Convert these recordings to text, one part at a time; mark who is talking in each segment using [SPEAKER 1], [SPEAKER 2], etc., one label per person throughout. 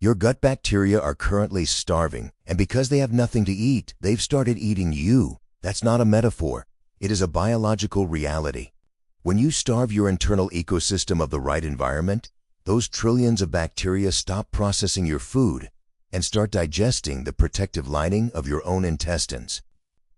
[SPEAKER 1] Your gut bacteria are currently starving, and because they have nothing to eat, they've started eating you. That's not a metaphor. It is a biological reality. When you starve your internal ecosystem of the right environment, those trillions of bacteria stop processing your food and start digesting the protective lining of your own intestines.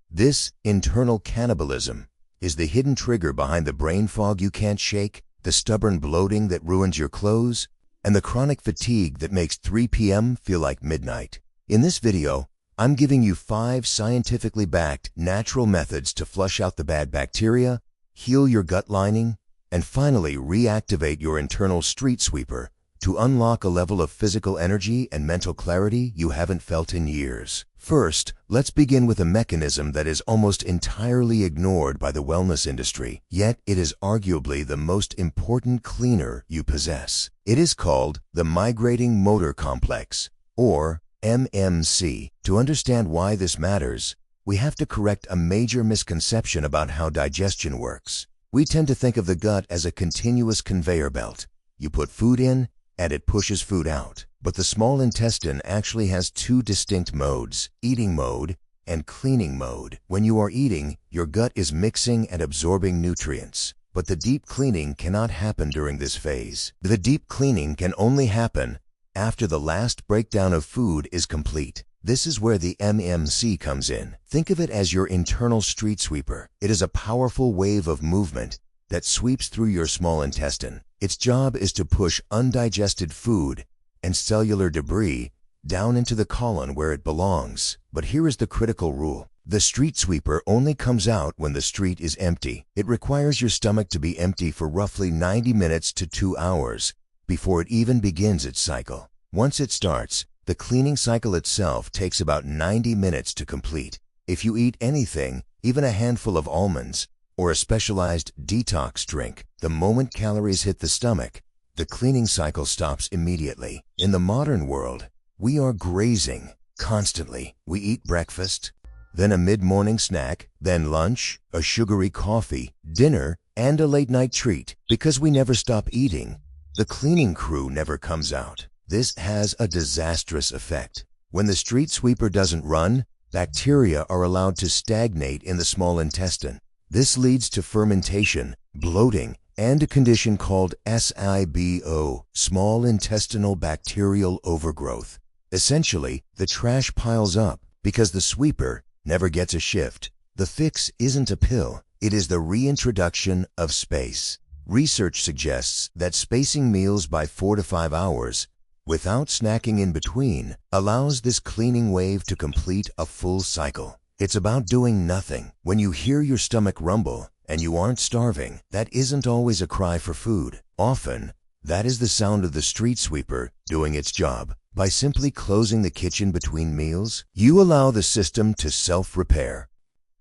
[SPEAKER 1] This internal cannibalism is the hidden trigger behind the brain fog you can't shake, the stubborn bloating that ruins your clothes, and the chronic fatigue that makes 3 p.m. feel like midnight. In this video, I'm giving you 5 scientifically backed natural methods to flush out the bad bacteria, heal your gut lining, and finally reactivate your internal street sweeper to unlock a level of physical energy and mental clarity you haven't felt in years. First, let's begin with a mechanism that is almost entirely ignored by the wellness industry, yet it is arguably the most important cleaner you possess. It is called the migrating motor complex, or MMC. To understand why this matters, we have to correct a major misconception about how digestion works. We tend to think of the gut as a continuous conveyor belt. You put food in, and it pushes food out. But the small intestine actually has 2 distinct modes, eating mode and cleaning mode. When you are eating, your gut is mixing and absorbing nutrients. But the deep cleaning cannot happen during this phase. The deep cleaning can only happen after the last breakdown of food is complete. This is where the MMC comes in. Think of it as your internal street sweeper. It is a powerful wave of movement that sweeps through your small intestine. Its job is to push undigested food and cellular debris down into the colon where it belongs. But here is the critical rule. The street sweeper only comes out when the street is empty. It requires your stomach to be empty for roughly 90 minutes to 2 hours before it even begins its cycle. Once it starts, the cleaning cycle itself takes about 90 minutes to complete. If you eat anything, even a handful of almonds, or a specialized detox drink, the moment calories hit the stomach, the cleaning cycle stops immediately. In the modern world, we are grazing constantly. We eat breakfast, then a mid-morning snack, then lunch, a sugary coffee, dinner, and a late-night treat. Because we never stop eating, the cleaning crew never comes out. This has a disastrous effect. When the street sweeper doesn't run, bacteria are allowed to stagnate in the small intestine. This leads to fermentation, bloating, and a condition called SIBO, small intestinal bacterial overgrowth. Essentially, the trash piles up because the sweeper never gets a shift. The fix isn't a pill, it is the reintroduction of space. Research suggests that spacing meals by 4 to 5 hours without snacking in between allows this cleaning wave to complete a full cycle. It's about doing nothing. When you hear your stomach rumble and you aren't starving, that isn't always a cry for food. Often, that is the sound of the street sweeper doing its job. By simply closing the kitchen between meals, you allow the system to self-repair.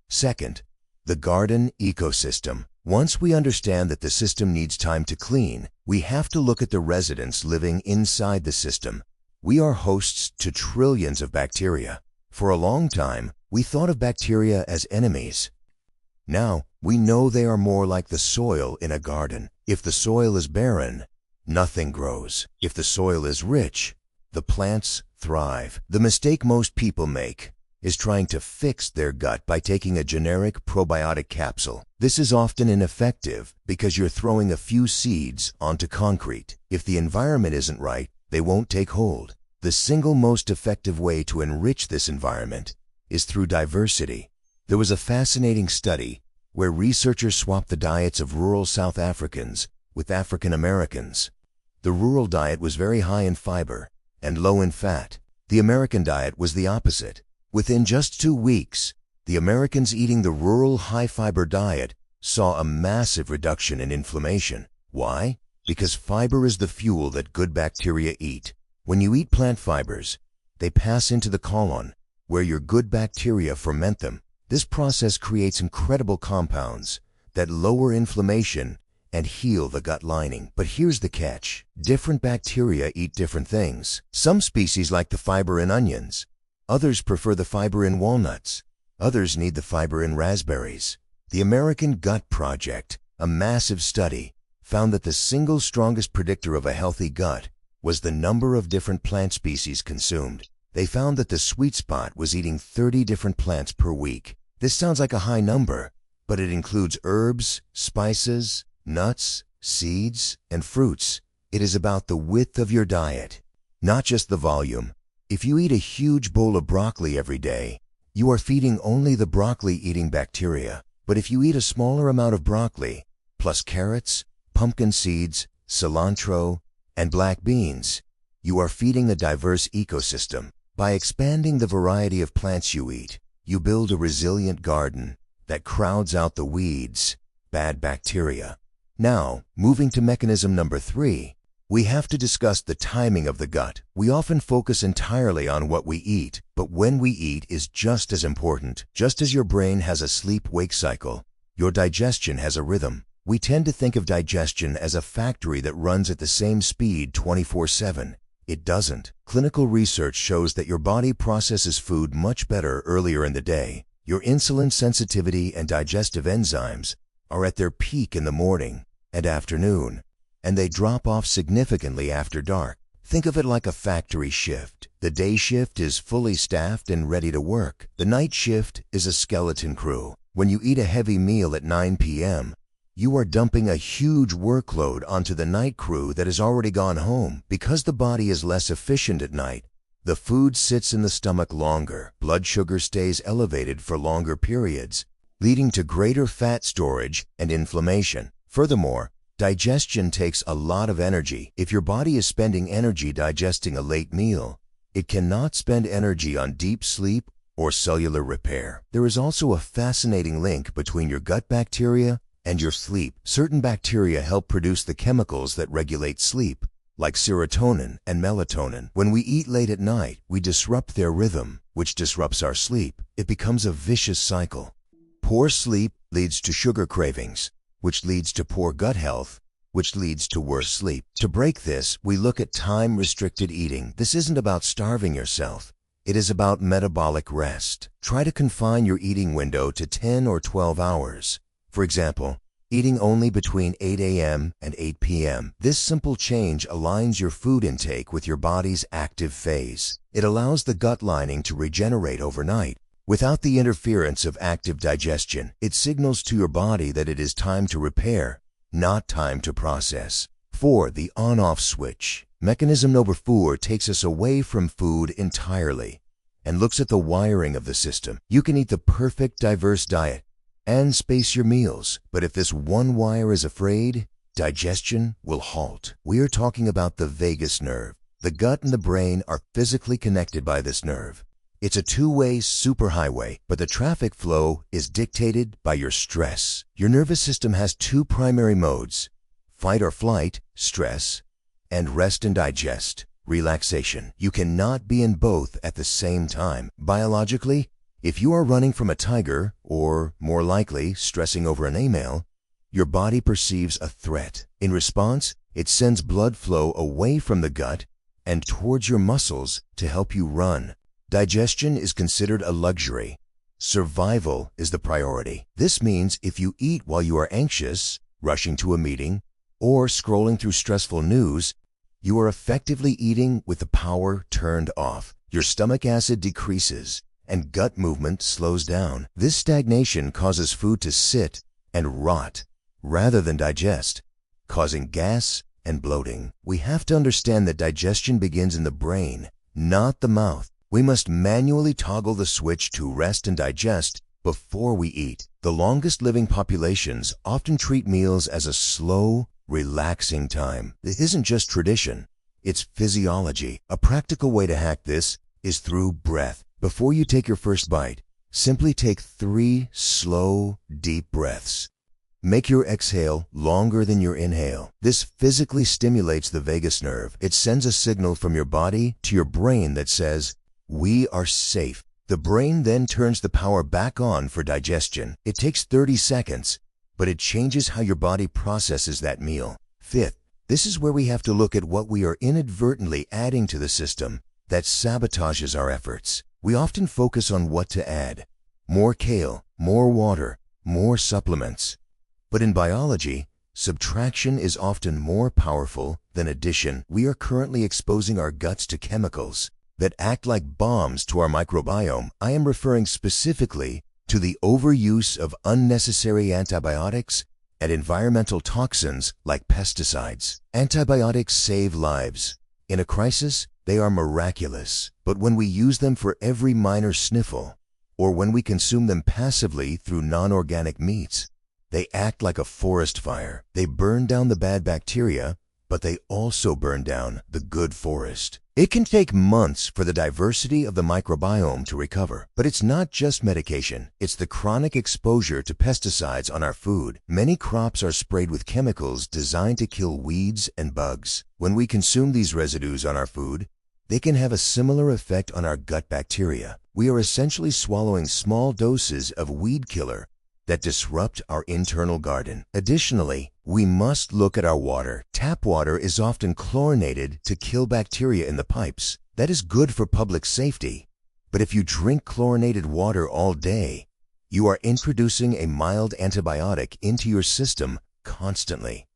[SPEAKER 1] Second, the garden ecosystem. Once we understand that the system needs time to clean, we have to look at the residents living inside the system. We are hosts to trillions of bacteria. For a long time, we thought of bacteria as enemies. Now, we know they are more like the soil in a garden. If the soil is barren, nothing grows. If the soil is rich, the plants thrive. The mistake most people make is trying to fix their gut by taking a generic probiotic capsule. This is often ineffective because you're throwing a few seeds onto concrete. If the environment isn't right, they won't take hold. The single most effective way to enrich this environment is through diversity. There was a fascinating study where researchers swapped the diets of rural South Africans with African Americans. The rural diet was very high in fiber and low in fat. The American diet was the opposite. Within just 2 weeks, the Americans eating the rural high-fiber diet saw a massive reduction in inflammation. Why? Because fiber is the fuel that good bacteria eat. When you eat plant fibers, they pass into the colon, where your good bacteria ferment them. This process creates incredible compounds that lower inflammation and heal the gut lining. But here's the catch. Different bacteria eat different things. Some species like the fiber in onions. Others prefer the fiber in walnuts. Others need the fiber in raspberries. The American Gut Project, a massive study, found that the single strongest predictor of a healthy gut was the number of different plant species consumed. They found that the sweet spot was eating 30 different plants per week. This sounds like a high number, but it includes herbs, spices, nuts, seeds, and fruits. It is about the width of your diet, not just the volume. If you eat a huge bowl of broccoli every day, you are feeding only the broccoli-eating bacteria. But if you eat a smaller amount of broccoli, plus carrots, pumpkin seeds, cilantro, and black beans, you are feeding the diverse ecosystem. By expanding the variety of plants you eat, you build a resilient garden that crowds out the weeds, bad bacteria. Now, moving to mechanism number 3, we have to discuss the timing of the gut. We often focus entirely on what we eat, but when we eat is just as important. Just as your brain has a sleep-wake cycle, your digestion has a rhythm. We tend to think of digestion as a factory that runs at the same speed 24/7. It doesn't. Clinical research shows that your body processes food much better earlier in the day. Your insulin sensitivity and digestive enzymes are at their peak in the morning and afternoon, and they drop off significantly after dark. Think of it like a factory shift. The day shift is fully staffed and ready to work. The night shift is a skeleton crew. When you eat a heavy meal at 9 p.m., you are dumping a huge workload onto the night crew that has already gone home. Because the body is less efficient at night, the food sits in the stomach longer. Blood sugar stays elevated for longer periods, leading to greater fat storage and inflammation. Furthermore, digestion takes a lot of energy. If your body is spending energy digesting a late meal, it cannot spend energy on deep sleep or cellular repair. There is also a fascinating link between your gut bacteria and your sleep. Certain bacteria help produce the chemicals that regulate sleep, like serotonin and melatonin. When we eat late at night, we disrupt their rhythm, which disrupts our sleep. It becomes a vicious cycle. Poor sleep leads to sugar cravings, which leads to poor gut health, which leads to worse sleep. To break this, we look at time-restricted eating. This isn't about starving yourself. It is about metabolic rest. Try to confine your eating window to 10 or 12 hours. For example, eating only between 8 a.m. and 8 p.m. This simple change aligns your food intake with your body's active phase. It allows the gut lining to regenerate overnight. Without the interference of active digestion, it signals to your body that it is time to repair, not time to process. 4. The on-off switch. Mechanism number 4 takes us away from food entirely and looks at the wiring of the system. You can eat the perfect diverse diet and space your meals, but if this one wire is afraid, digestion will halt. We are talking about the vagus nerve. The gut and the brain are physically connected by this nerve. It's a two-way superhighway, but the traffic flow is dictated by your stress. Your nervous system has two primary modes: fight or flight, stress, and rest and digest, relaxation. You cannot be in both at the same time. Biologically, if you are running from a tiger, or more likely, stressing over an email, your body perceives a threat. In response, it sends blood flow away from the gut and towards your muscles to help you run. Digestion is considered a luxury. Survival is the priority. This means if you eat while you are anxious, rushing to a meeting, or scrolling through stressful news, you are effectively eating with the power turned off. Your stomach acid decreases and gut movement slows down. This stagnation causes food to sit and rot rather than digest, causing gas and bloating. We have to understand that digestion begins in the brain, not the mouth. We must manually toggle the switch to rest and digest before we eat. The longest living populations often treat meals as a slow, relaxing time. It isn't just tradition, it's physiology. A practical way to hack this is through breath. Before you take your first bite, simply take 3 slow, deep breaths. Make your exhale longer than your inhale. This physically stimulates the vagus nerve. It sends a signal from your body to your brain that says, "We are safe." The brain then turns the power back on for digestion. It takes 30 seconds, but it changes how your body processes that meal. 5th, this is where we have to look at what we are inadvertently adding to the system that sabotages our efforts. We often focus on what to add: more kale, more water, more supplements. But in biology, subtraction is often more powerful than addition. We are currently exposing our guts to chemicals that act like bombs to our microbiome. I am referring specifically to the overuse of unnecessary antibiotics and environmental toxins like pesticides. Antibiotics save lives. In a crisis, they are miraculous. But when we use them for every minor sniffle, or when we consume them passively through non-organic meats, they act like a forest fire. They burn down the bad bacteria, but they also burn down the good forest. It can take months for the diversity of the microbiome to recover. But it's not just medication. It's the chronic exposure to pesticides on our food. Many crops are sprayed with chemicals designed to kill weeds and bugs. When we consume these residues on our food, they can have a similar effect on our gut bacteria. We are essentially swallowing small doses of weed killer that disrupt our internal garden. Additionally, we must look at our water. Tap water is often chlorinated to kill bacteria in the pipes. That is good for public safety. But if you drink chlorinated water all day, you are introducing a mild antibiotic into your system constantly.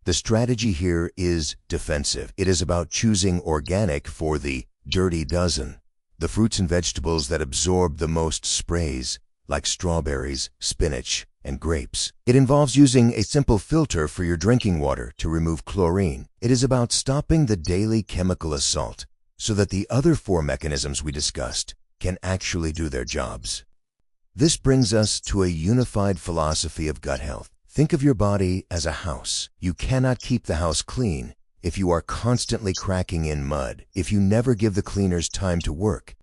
[SPEAKER 1] The strategy here is defensive. It is about choosing organic for the dirty dozen, the fruits and vegetables that absorb the most sprays, like strawberries, spinach, and grapes. It involves using a simple filter for your drinking water to remove chlorine. It is about stopping the daily chemical assault so that the other four mechanisms we discussed can actually do their jobs. This brings us to a unified philosophy of gut health. Think of your body as a house. You cannot keep the house clean if you are constantly cracking in mud, if you never give the cleaners time to work,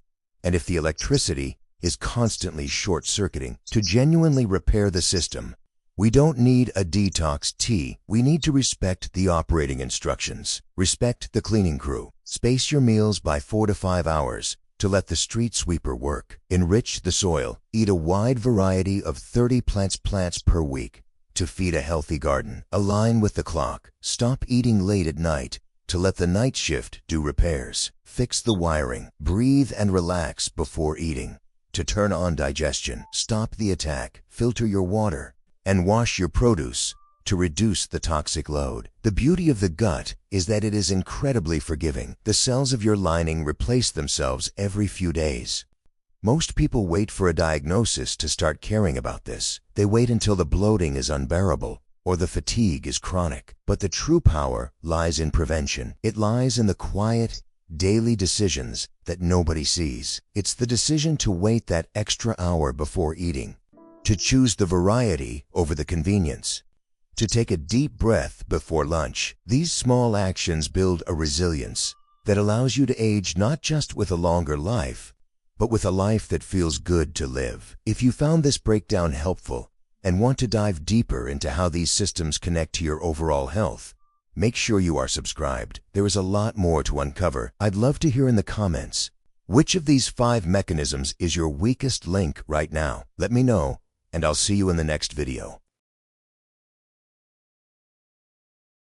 [SPEAKER 1] and if the electricity is constantly short-circuiting. To genuinely repair the system, we don't need a detox tea. We need to respect the operating instructions. Respect the cleaning crew. Space your meals by 4 to 5 hours to let the street sweeper work. Enrich the soil. Eat a wide variety of 30 plants per week to feed a healthy garden. Align with the clock. Stop eating late at night to let the night shift do repairs. Fix the wiring. Breathe and relax before eating to turn on digestion. Stop the attack. Filter your water and wash your produce to reduce the toxic load. The beauty of the gut is that it is incredibly forgiving. The cells of your lining replace themselves every few days. Most people wait for a diagnosis to start caring about this. They wait until the bloating is unbearable or the fatigue is chronic. But the true power lies in prevention. It lies in the quiet, daily decisions that nobody sees. It's the decision to wait that extra hour before eating, to choose the variety over the convenience, to take a deep breath before lunch. These small actions build a resilience that allows you to age not just with a longer life, but with a life that feels good to live. If you found this breakdown helpful and want to dive deeper into how these systems connect to your overall health, make sure you are subscribed. There is a lot more to uncover. I'd love to hear in the comments, which of these 5 mechanisms is your weakest link right now? Let me know, and I'll see you in the next video.